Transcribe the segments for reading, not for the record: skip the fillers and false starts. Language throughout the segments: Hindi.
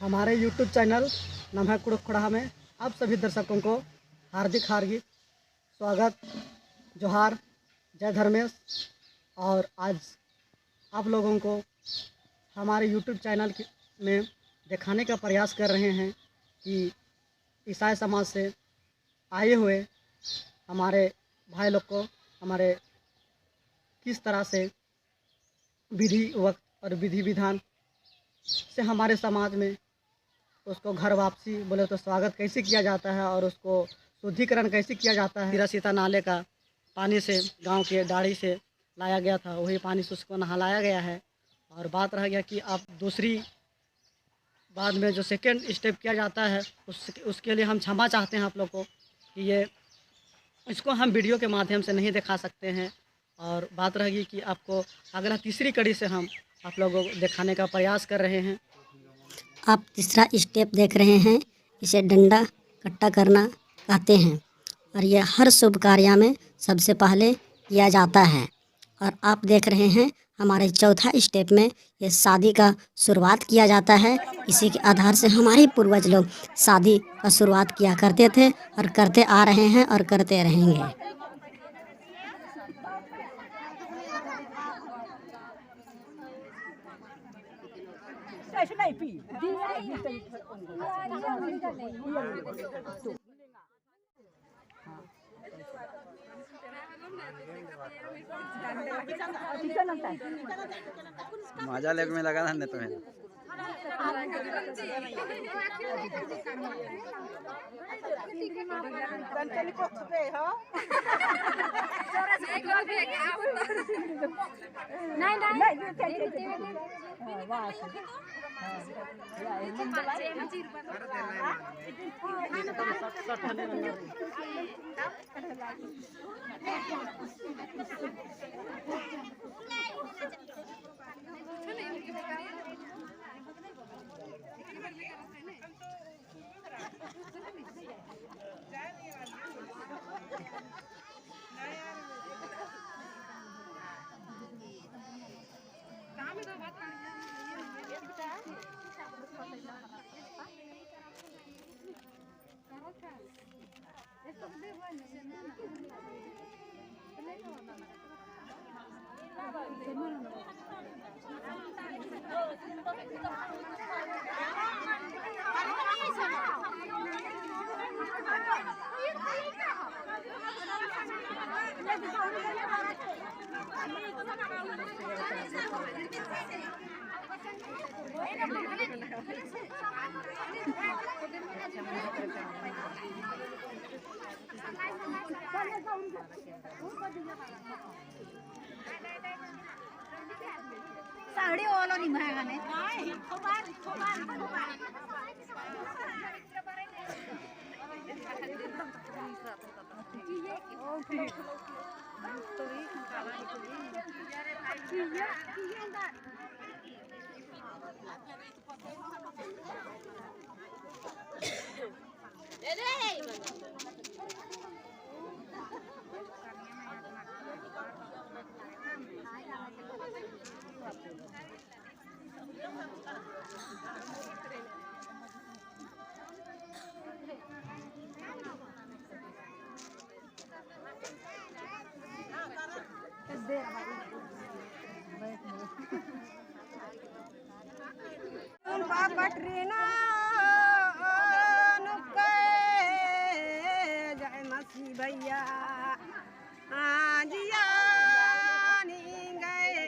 हमारे YouTube चैनल नमः कुड़खड़ा में आप सभी दर्शकों को हार्दिक हार्दिक स्वागत, जोहार, जय धर्मेश। और आज आप लोगों को हमारे YouTube चैनल में दिखाने का प्रयास कर रहे हैं कि ईसाई समाज से आए हुए हमारे भाई लोग को हमारे किस तरह से विधि वक्त और विधि विधान से हमारे समाज में उसको घर वापसी बोले तो स्वागत कैसे किया जाता है और उसको शुद्धिकरण कैसे किया जाता है। सीता सीता नाले का पानी से गांव के दाढ़ी से लाया गया था, वही पानी से उसको नहलाया गया है। और बात रह गया कि अब दूसरी बाद में जो सेकेंड स्टेप किया जाता है उसके लिए हम क्षमा चाहते हैं आप लोग को कि इसको हम वीडियो के माध्यम से नहीं दिखा सकते हैं। और बात रहेगी कि आपको अगला तीसरी कड़ी से हम आप लोगों को दिखाने का प्रयास कर रहे हैं। आप तीसरा स्टेप देख रहे हैं, इसे डंडा कट्टा करना कहते हैं और यह हर शुभ कार्य में सबसे पहले किया जाता है। और आप देख रहे हैं हमारे चौथा स्टेप में ये शादी का शुरुआत किया जाता है। इसी के आधार से हमारे पूर्वज लोग शादी का शुरुआत किया करते थे और करते आ रहे हैं और करते रहेंगे। मजा लेग में लगा था नहीं तो है साड़ी वाला नहीं महंगा ने पटरीना जय मसी भैया आजिया गए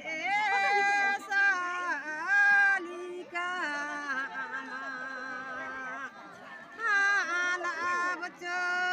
साली का बच्चों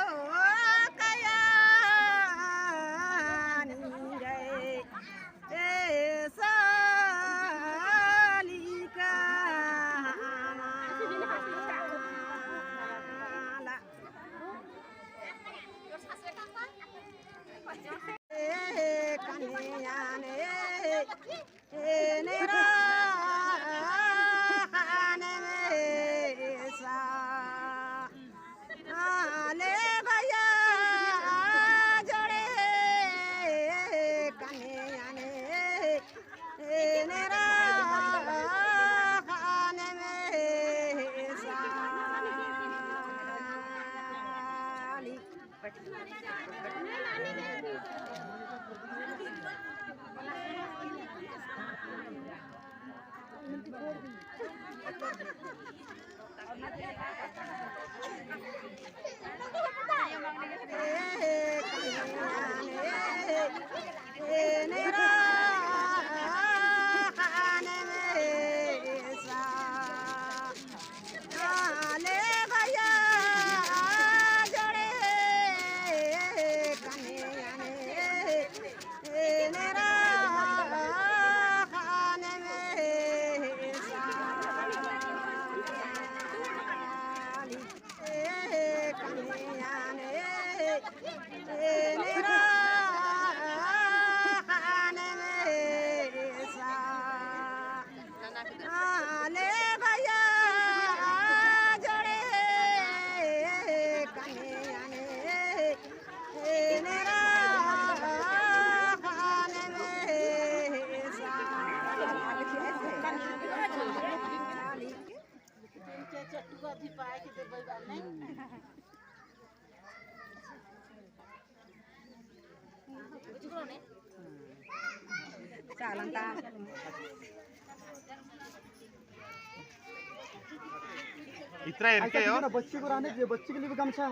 इतना ऐसा कीजिए ना, बच्ची को लाने दीजिए, बच्ची के लिए भी गमछा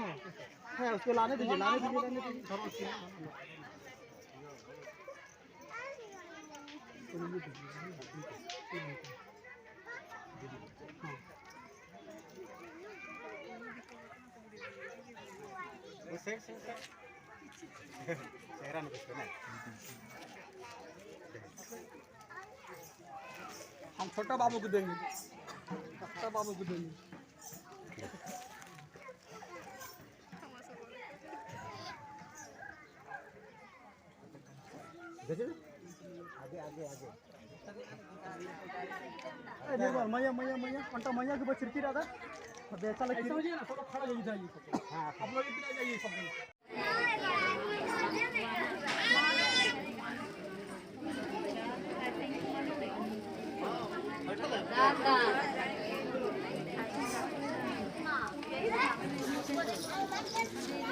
है उसको लाने दीजिए, लाने दीजिए। हम छोटा बाबू को देंगे, छोटा बाबू को देंगे। आगे आगे आगे मैया मैया मैया अंटा मैया के बच्चे रहा था ऐसा लगे ना, सब खड़ा हो जाइए। हाँ आप लोग इतना जाइए सब। Thank you.